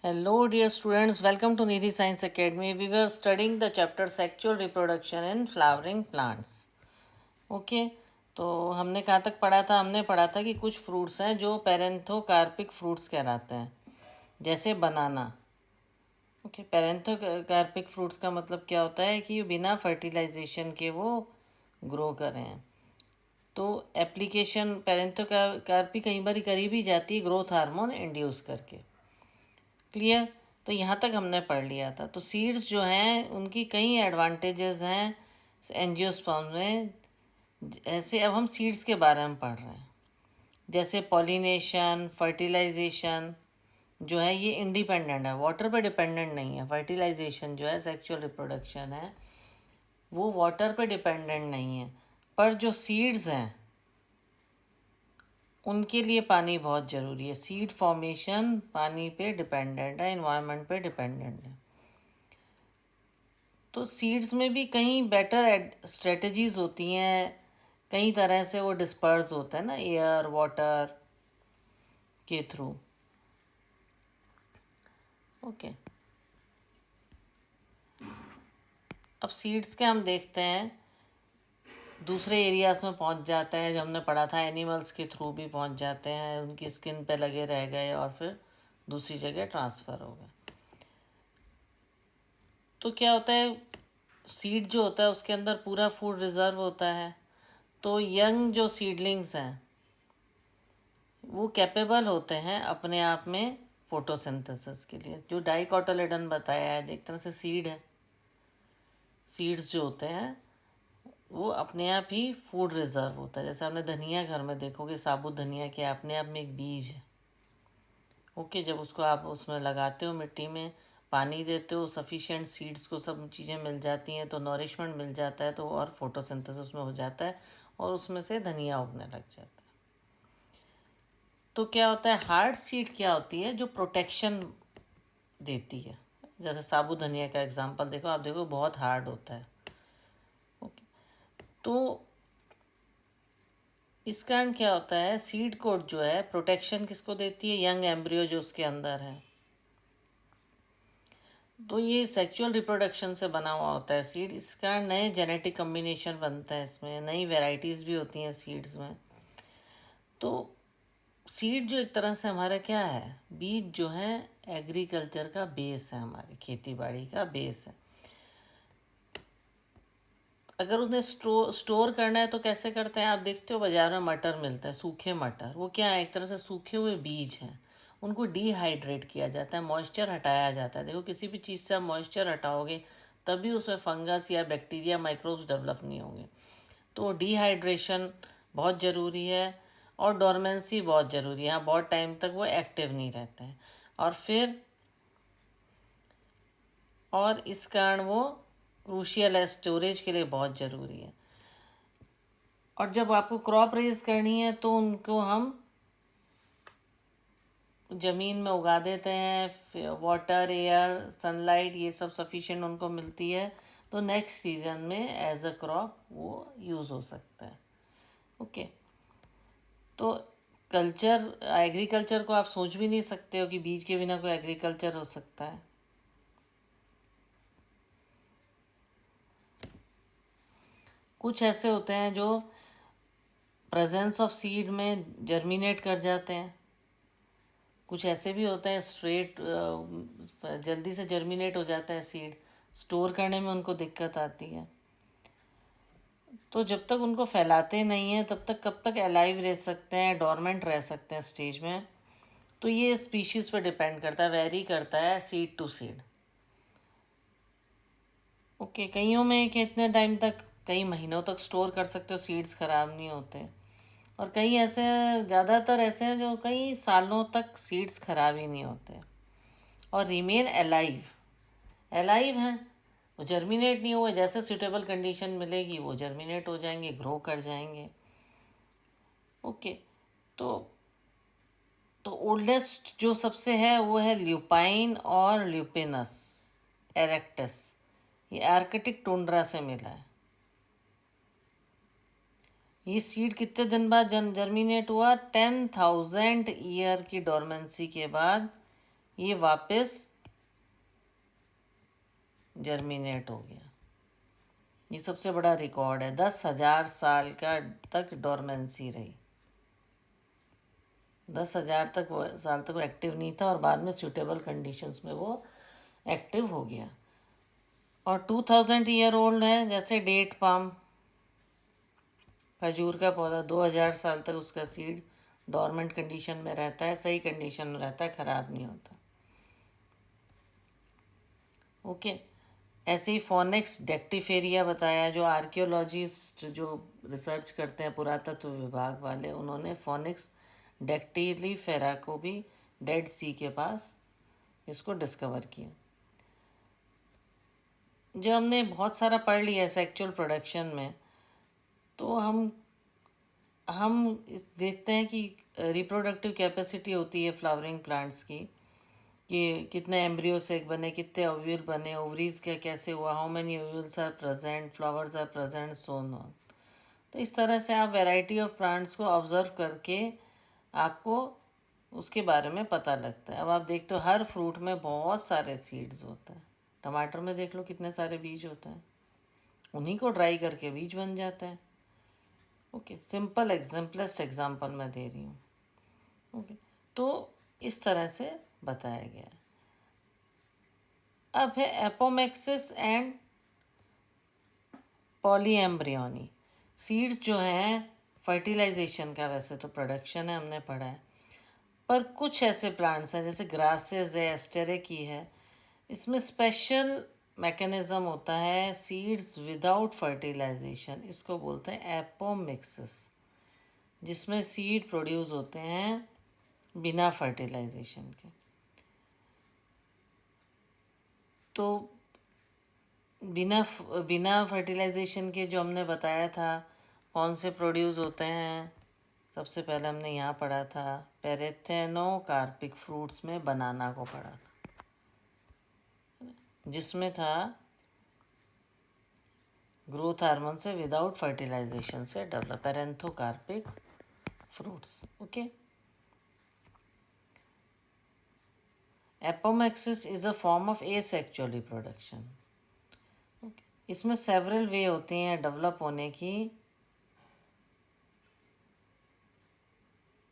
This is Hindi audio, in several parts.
Hello, dear students. Welcome to Nidhi Science Academy. We were studying the chapter Sexual Reproduction in Flowering Plants. Okay, तो हमने कहाँ तक पढ़ा था? हमने पढ़ा था कि कुछ फ्रूट्स हैं जो पैरेंथोकार्पिक फ्रूट्स कहलाते हैं, जैसे बनाना. ओके, पैरेंथोकार्पिक फ्रूट्स का मतलब क्या होता है कि बिना फर्टिलाइजेशन के वो ग्रो करें. तो एप्लीकेशन पैरेंथोकार्पी कई बार करी भी जाती है ग्रोथ हार्मोन इंड्यूस करके. क्लियर? तो यहाँ तक हमने पढ़ लिया था. तो सीड्स जो हैं उनकी कई एडवांटेजेस हैं एंजियोस्पर्म में. ऐसे अब हम सीड्स के बारे में पढ़ रहे हैं, जैसे पॉलिनेशन, फर्टिलाइजेशन जो है ये इंडिपेंडेंट है, वाटर पे डिपेंडेंट नहीं है. फर्टिलाइजेशन जो है, सेक्सुअल रिप्रोडक्शन है, वो वाटर पे डिपेंडेंट नहीं है. पर जो सीड्स हैं उनके लिए पानी बहुत ज़रूरी है. सीड फॉर्मेशन पानी पे डिपेंडेंट है, इन्वायरमेंट पे डिपेंडेंट है. तो सीड्स में भी कई बेटर स्ट्रेटजीज होती हैं. कई तरह से वो डिस्पर्स होता है ना, एयर वाटर के थ्रू. ओके, अब सीड्स के हम देखते हैं दूसरे एरियाज में पहुंच जाते हैं. जो हमने पढ़ा था एनिमल्स के थ्रू भी पहुंच जाते हैं, उनकी स्किन पे लगे रह गए और फिर दूसरी जगह ट्रांसफ़र हो गए. तो क्या होता है, सीड जो होता है उसके अंदर पूरा फूड रिज़र्व होता है. तो यंग जो सीडलिंग्स हैं वो कैपेबल होते हैं अपने आप में फोटोसिंथेसिस के लिए. जो डाइकोटिलेडन बताया है, एक तरह से सीड है. सीड्स जो होते हैं वो अपने आप ही फूड रिज़र्व होता है. जैसे आपने धनिया घर में देखोगे, साबुत धनिया के अपने आप में एक बीज है. ओके, जब उसको आप उसमें लगाते हो, मिट्टी में पानी देते हो, सफिशिएंट सीड्स को सब चीज़ें मिल जाती हैं, तो नॉरिशमेंट मिल जाता है, तो और फोटोसिंथेसिस में हो जाता है और उसमें से धनिया उगने लग जाता है. तो क्या होता है, हार्ड सीड क्या होती है, जो प्रोटेक्शन देती है. जैसे साबुत धनिया का एग्जांपल देखो, आप देखो बहुत हार्ड होता है. ओके, तो इस कारण क्या होता है, सीड कोट जो है प्रोटेक्शन किसको देती है, यंग एम्ब्रियो जो उसके अंदर है. तो ये सेक्सुअल रिप्रोडक्शन से बना हुआ होता है सीड. इस कारण नए जेनेटिक कम्बिनेशन बनते हैं, इसमें नई वेराइटीज़ भी होती हैं सीड्स में. तो सीड जो एक तरह से हमारा क्या है, बीज जो है एग्रीकल्चर का बेस है, हमारी खेती बाड़ी का बेस है. अगर उन्हें स्टोर करना है तो कैसे करते हैं, आप देखते हो बाजार में मटर मिलता है, सूखे मटर. वो क्या है, एक तरह से सूखे हुए बीज हैं. उनको डिहाइड्रेट किया जाता है, मॉइस्चर हटाया जाता है. देखो किसी भी चीज़ से आप मॉइस्चर हटाओगे तभी उसमें फंगस या बैक्टीरिया, माइक्रोब्स डेवलप नहीं होंगे. तो डिहाइड्रेशन बहुत ज़रूरी है और डोरमेंसी बहुत ज़रूरी है. हाँ, बहुत टाइम तक वो एक्टिव नहीं रहते हैं. और इस कारण वो क्रूशियल है, स्टोरेज के लिए बहुत ज़रूरी है. और जब आपको क्रॉप रेज करनी है तो उनको हम ज़मीन में उगा देते हैं. वाटर, एयर, सनलाइट ये सब सफिशिएंट उनको मिलती है, तो नेक्स्ट सीजन में एज अ क्रॉप वो यूज़ हो सकता है. ओके, तो कल्चर, एग्रीकल्चर को आप सोच भी नहीं सकते हो कि बीज के बिना कोई एग्रीकल्चर हो सकता है. कुछ ऐसे होते हैं जो प्रेजेंस ऑफ सीड में जर्मिनेट कर जाते हैं. कुछ ऐसे भी होते हैं स्ट्रेट जल्दी से जर्मिनेट हो जाता है सीड. स्टोर करने में उनको दिक्कत आती है. तो जब तक उनको फैलाते नहीं हैं तब तक कब तक अलाइव रह सकते हैं, डोरमेंट रह सकते हैं स्टेज में. तो ये स्पीशीज़ पे डिपेंड करता है, वेरी करता है सीड टू सीड. ओके, कईयों में कितने टाइम तक, कई महीनों तक स्टोर कर सकते हो, सीड्स ख़राब नहीं होते. और कई ऐसे, ज़्यादातर ऐसे हैं जो कई सालों तक सीड्स ख़राब ही नहीं होते और रिमेन अलाइव. अलाइव हैं, वो जर्मिनेट नहीं हुए, जैसे सूटेबल कंडीशन मिलेगी वो जर्मिनेट हो जाएंगे, ग्रो कर जाएंगे. ओके, तो ओल्डेस्ट जो सबसे है वो है ल्यूपाइन और ल्यूपिनस एरेक्टस. ये आर्कटिक टुंड्रा से मिला है. ये सीड कितने दिन बाद जर्मिनेट हुआ, 10,000 ईयर की डोरमेंसी के बाद ये वापस जर्मिनेट हो गया। ये सबसे बड़ा रिकॉर्ड है। 10,000 साल का तक डोरमेंसी रही। 10,000 साल तक वो एक्टिव नहीं था और बाद में सूटेबल कंडीशंस में वो एक्टिव हो गया। और 2000 ईयर ओल्ड है, जैसे डेट पाम, खजूर का पौधा 2000 साल तक उसका सीड डोरमेंट कंडीशन में रहता है, सही कंडीशन में रहता है, ख़राब नहीं होता। ओके। ऐसे ही फोनिक्स डेक्टिफेरिया बताया, जो आर्कियोलॉजिस्ट जो रिसर्च करते हैं पुरातत्व विभाग वाले, उन्होंने फोनिक्स डेक्टिलीफेरा को भी डेड सी के पास इसको डिस्कवर किया। जब हमने बहुत सारा पढ़ लिया सेक्सुअल प्रोडक्शन में, तो हम देखते हैं कि रिप्रोडक्टिव कैपेसिटी होती है फ्लावरिंग प्लांट्स की, कि कितने एम्ब्रियो सेक बने, कितने ओव्यूल बने, ओवरीज क्या कैसे हुआ, how many ovules are present, flowers are present, so on. तो इस तरह से आप वैरायटी ऑफ प्लांट्स को ऑब्जर्व करके आपको उसके बारे में पता लगता है। अब आप देखते हो हर फ्रूट में बहुत सारे सीड्स होते हैं। टमाटर में देख लो कितने सारे बीज होते हैं, उन्हीं को ड्राई करके बीज बन जाते हैं। ओके, सिंपल एग्जाम्पलेस्ट एग्जाम्पल मैं दे रही हूँ। ओके, तो इस तरह से बताया गया है। अब है एपोमेक्सिस एंड पॉलीएम्ब्रियोनी। सीड्स जो हैं फर्टिलाइजेशन का वैसे तो प्रोडक्शन है, हमने पढ़ा है, पर कुछ ऐसे प्लांट्स हैं जैसे ग्रासेस है, एस्टेरेकी है, इसमें स्पेशल मैकेनिज्म होता है सीड्स विदाउट फर्टिलाइजेशन, इसको बोलते हैं एपोमिक्सिस, जिसमें सीड प्रोड्यूस होते हैं बिना फर्टिलाइजेशन के। तो बिना फर्टिलाइजेशन के जो हमने बताया था कौन से प्रोड्यूस होते हैं, सबसे पहले हमने यहाँ पढ़ा था पैरेथेनोकार्पिक फ्रूट्स में बनाना को पढ़ा था, जिसमें था ग्रोथ हार्मोन से विदाउट फर्टिलाइजेशन से develop parthenocarpic fruits. Okay, apomixis is a form of asexual reproduction. इसमें सेवरल वे होती हैं डेवलप होने की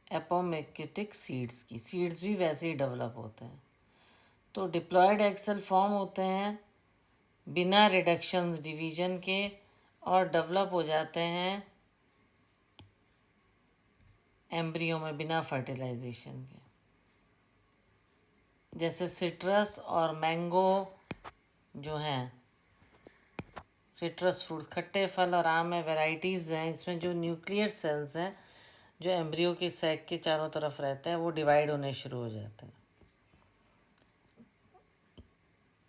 एपोमेक्टिक सीड्स की, सीड्स भी वैसे ही डेवलप होते हैं। तो डिप्लॉयड एक्सेल फॉर्म होते हैं बिना रिडक्शन डिवीजन के और डेवलप हो जाते हैं एम्ब्रियो में बिना फर्टिलाइजेशन के। जैसे सिट्रस और मैंगो जो हैं, सिट्रस फ्रूट्स खट्टे फल और आम में वैराइटीज़ हैं, इसमें जो न्यूक्लियर सेल्स हैं जो एम्ब्रियो के सैक के चारों तरफ रहते हैं वो डिवाइड होने शुरू हो जाते हैं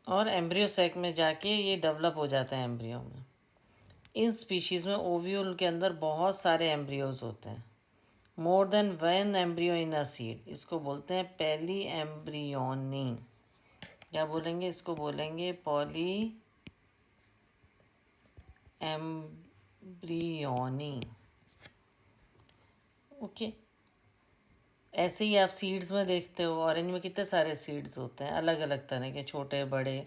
और एम्ब्रियो सैक में जाके ये डेवलप हो जाता है एम्ब्रियो में। इन स्पीशीज़ में ओव्यूल के अंदर बहुत सारे एम्ब्रियोज होते हैं, more than one embryo in a seed, इसको बोलते हैं पहली एम्ब्रियोनी। क्या बोलेंगे इसको? बोलेंगे पॉली एम्ब्रियोनी। ओके, ऐसे ही आप सीड्स में देखते हो, ऑरेंज में कितने सारे सीड्स होते हैं अलग अलग तरह के, छोटे बड़े।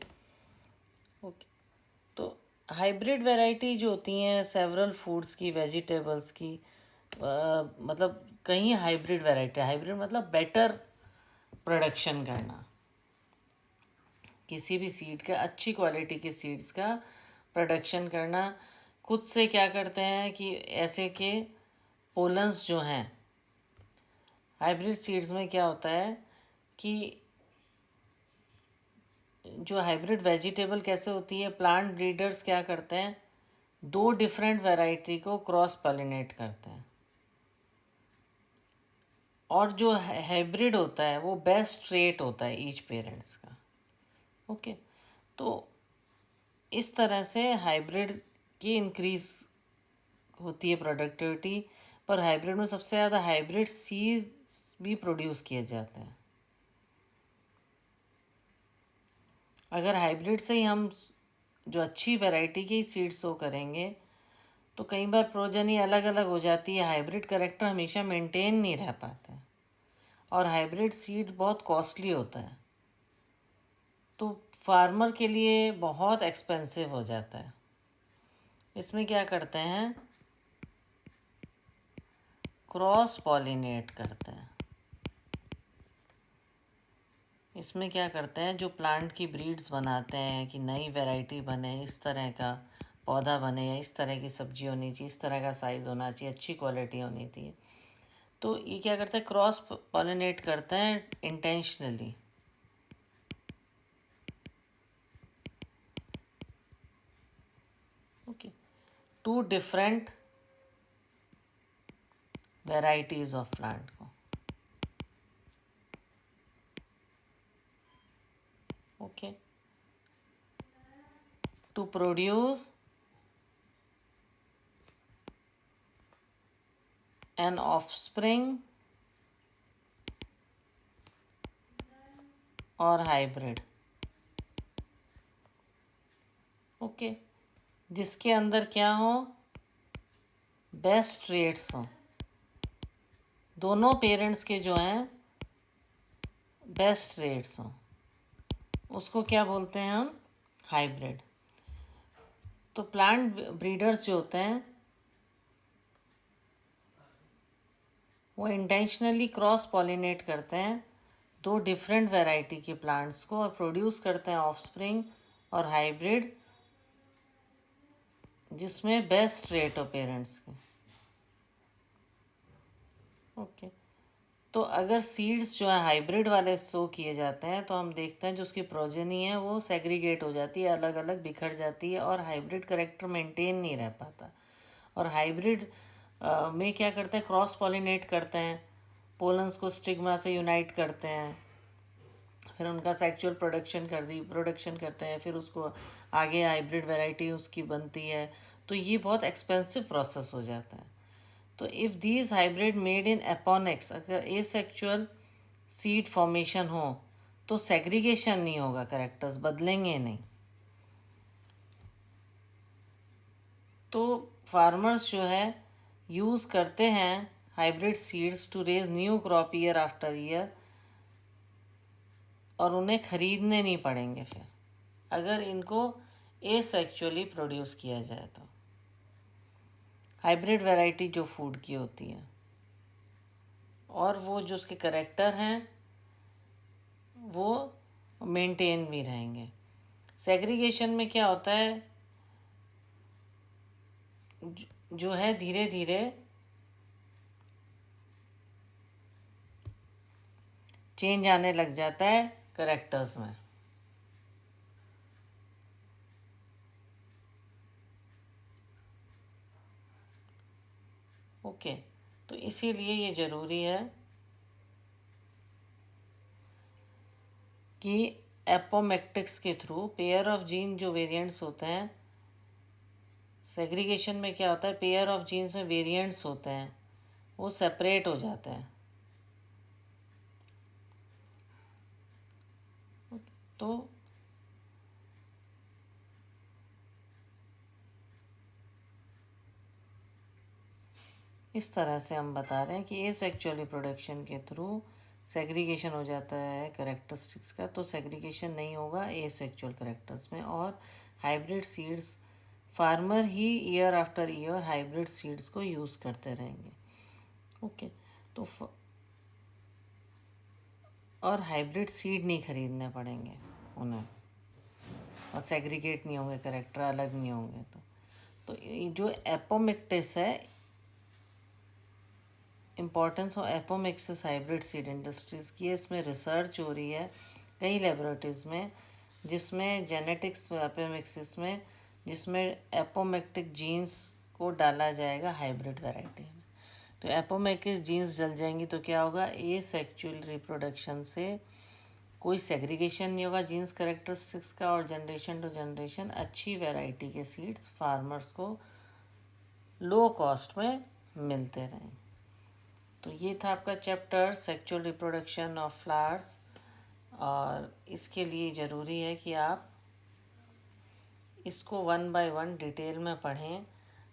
ओके, तो हाइब्रिड वैरायटी जो होती हैं सेवरल फूड्स की, वेजिटेबल्स की, मतलब कहीं हाइब्रिड वैरायटी, हाइब्रिड मतलब बेटर प्रोडक्शन करना, किसी भी सीड का, अच्छी क्वालिटी के सीड्स का प्रोडक्शन करना। खुद से क्या करते हैं कि ऐसे के पोलन्स जो हैं हाइब्रिड सीड्स में, क्या होता है कि जो हाइब्रिड वेजिटेबल कैसे होती है, प्लांट ब्रीडर्स क्या करते हैं, दो डिफरेंट वैरायटी को क्रॉस पॉलिनेट करते हैं, और जो हाइब्रिड होता है वो बेस्ट ट्रेट होता है ईच पेरेंट्स का। ओके, तो इस तरह से हाइब्रिड की इंक्रीज होती है प्रोडक्टिविटी, पर हाइब्रिड में सबसे ज़्यादा हाइब्रिड सीड्स भी प्रोड्यूस किए जाते हैं। अगर हाइब्रिड से ही हम जो अच्छी वैरायटी की सीड्स शो करेंगे तो कई बार प्रोजनी अलग अलग हो जाती है, हाइब्रिड करेक्टर हमेशा मेंटेन नहीं रह पाता है, और हाइब्रिड सीड बहुत कॉस्टली होता है। तो फार्मर के लिए बहुत एक्सपेंसिव हो जाता है। इसमें क्या करते हैं, क्रॉस पॉलिनेट करते हैं। इसमें क्या करते हैं, जो प्लांट की ब्रीड्स बनाते हैं कि नई वैरायटी बने, इस तरह का पौधा बने या इस तरह की सब्जी होनी चाहिए, इस तरह का साइज़ होना चाहिए, अच्छी क्वालिटी होनी चाहिए, तो ये क्या करते हैं, क्रॉस पॉलिनेट करते हैं intentionally. Okay, two different varieties of plant को। Okay, to produce an offspring और हाइब्रिड। ओके, जिसके अंदर क्या हो, बेस्ट ट्रेड्स हो, दोनों पेरेंट्स के जो हैं बेस्ट ट्रेड्स हो, उसको क्या बोलते हैं हम, हाइब्रिड। तो प्लांट ब्रीडर्स जो होते हैं वो इंटेंशनली क्रॉस पॉलिनेट करते हैं दो डिफरेंट वैरायटी के प्लांट्स को और प्रोड्यूस करते हैं ऑफस्प्रिंग और हाइब्रिड, जिसमें बेस्ट रेट हो पेरेंट्स के। ओके, तो अगर सीड्स जो है हाइब्रिड वाले सो किए जाते हैं तो हम देखते हैं जो उसकी प्रोजेनी है वो सेग्रीगेट हो जाती है, अलग अलग बिखर जाती है और हाइब्रिड करेक्टर मेंटेन नहीं रह पाता। और हाइब्रिड में क्या करते हैं, क्रॉस पॉलिनेट करते हैं, पोलन्स को स्टिग्मा से यूनाइट करते हैं, फिर उनका सेक्सुअल प्रोडक्शन करते हैं, फिर उसको आगे हाइब्रिड वैरायटी उसकी बनती है। तो ये बहुत एक्सपेंसिव प्रोसेस हो जाता है। तो if these hybrid made in apomixis, अगर एसेक्सुअल सीड फॉर्मेशन हो तो सेग्रीगेशन नहीं होगा, कैरेक्टर्स बदलेंगे नहीं। तो फार्मर्स जो है यूज़ करते हैं hybrid seeds to raise new crop year after year, और उन्हें खरीदने नहीं पड़ेंगे फिर अगर इनको एसेक्सुअली प्रोड्यूस किया जाए तो। हाइब्रिड वैरायटी जो फूड की होती है और वो जो उसके करेक्टर हैं वो मेंटेन भी रहेंगे। सेग्रीगेशन में क्या होता है, जो है धीरे धीरे चेंज आने लग जाता है करेक्टर्स में। ओके, तो इसीलिए ये ज़रूरी है कि एपोमेक्टिक्स के थ्रू पेयर ऑफ जीन जो वेरिएंट्स होते हैं, सेग्रीगेशन में क्या होता है, पेयर ऑफ जीन्स में वेरिएंट्स होते हैं वो सेपरेट हो जाते हैं। तो इस तरह से हम बता रहे हैं कि एसेक्सुअल रिप्रोडक्शन के थ्रू सेग्रीगेशन हो जाता है करेक्टरिस्टिक्स का, तो सेग्रीगेशन नहीं होगा एसेक्सुअल करेक्टर्स में। और हाइब्रिड सीड्स फार्मर ही year after year hybrid seeds को यूज़ करते रहेंगे। ओके, तो और हाइब्रिड सीड नहीं खरीदने पड़ेंगे उन्हें, और सेग्रीगेट नहीं होंगे, करेक्टर अलग नहीं होंगे। तो ये जो एपोमिक्टिस है, importance of apomixis hybrid seed industries की है, इसमें रिसर्च हो रही है कई लेबोरेटरीज़ में, जिसमें जेनेटिक्स एपोमिक्सिस में, जिसमें एपोमेक्टिक जीन्स को डाला जाएगा हाइब्रिड वैरायटी में। तो एपोमेक्टिक जीन्स डल जाएंगी तो क्या होगा, ए सेक्चुअल रिप्रोडक्शन से कोई सेग्रीगेशन नहीं होगा जीन्स करेक्टरिस्टिक्स का, और जनरेशन टू जनरेशन अच्छी वैरायटी के सीड्स फार्मर्स को लो कॉस्ट में मिलते रहें। तो ये था आपका chapter sexual reproduction of flowers, और इसके लिए ज़रूरी है कि आप इसको 1 बाय 1 डिटेल में पढ़ें।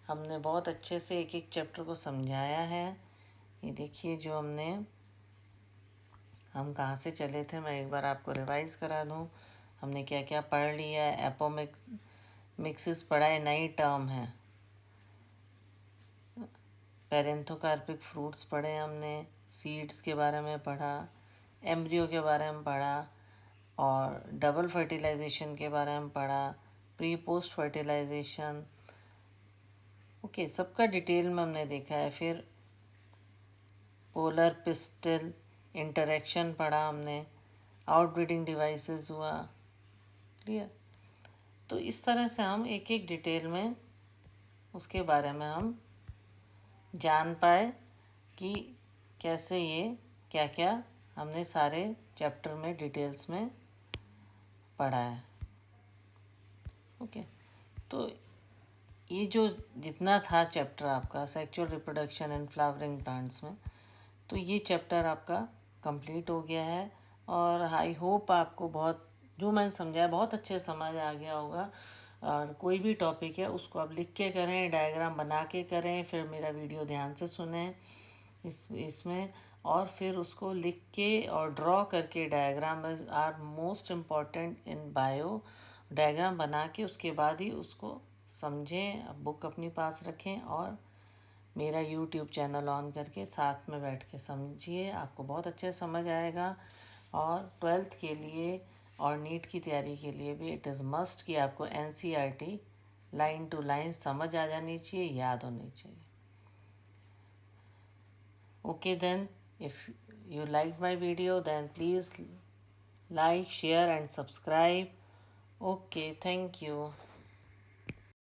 हमने बहुत अच्छे से एक एक चैप्टर को समझाया है। ये देखिए जो हम कहाँ से चले थे, मैं एक बार आपको रिवाइज़ करा दूँ। हमने क्या क्या पढ़ लिया है। एपोमिक्सिस पढ़ा है, नई टर्म है। पेरेंथोकार्पिक फ्रूट्स पढ़े हमने, सीड्स के बारे में पढ़ा, एम्ब्रियो के बारे में पढ़ा, और डबल फर्टिलाइजेशन के बारे में पढ़ा, प्री पोस्ट फर्टिलाइजेशन। ओके, सबका डिटेल में हमने देखा है। फिर पोलर पिस्टल इंटरेक्शन पढ़ा हमने, आउटब्रीडिंग डिवाइसेस हुआ। क्लियर? तो इस तरह से हम एक एक डिटेल में उसके बारे में हम जान पाए कि कैसे ये क्या क्या हमने सारे चैप्टर में डिटेल्स में पढ़ा है। ओके, तो ये जो जितना था चैप्टर आपका sexual reproduction and flowering plants में, तो ये चैप्टर आपका कंप्लीट हो गया है। और आई होप आपको बहुत, जो मैंने समझाया, बहुत अच्छे समझ आ गया होगा। और कोई भी टॉपिक है उसको आप लिख के करें, डायग्राम बना के करें, फिर मेरा वीडियो ध्यान से सुनें इसमें, और फिर उसको लिख के और ड्रॉ करके, diagram are most important in bio. Diagram बना के उसके बाद ही उसको समझें, बुक अपनी पास रखें और मेरा यूट्यूब चैनल ऑन करके साथ में बैठ के समझिए, आपको बहुत अच्छे समझ आएगा। और 12th के लिए और नीट की तैयारी के लिए भी इट इज़ मस्ट कि आपको NCERT लाइन टू लाइन समझ आ जानी चाहिए, याद होनी चाहिए। Okay, then if you liked my video, then please like, share and subscribe. Okay, thank you.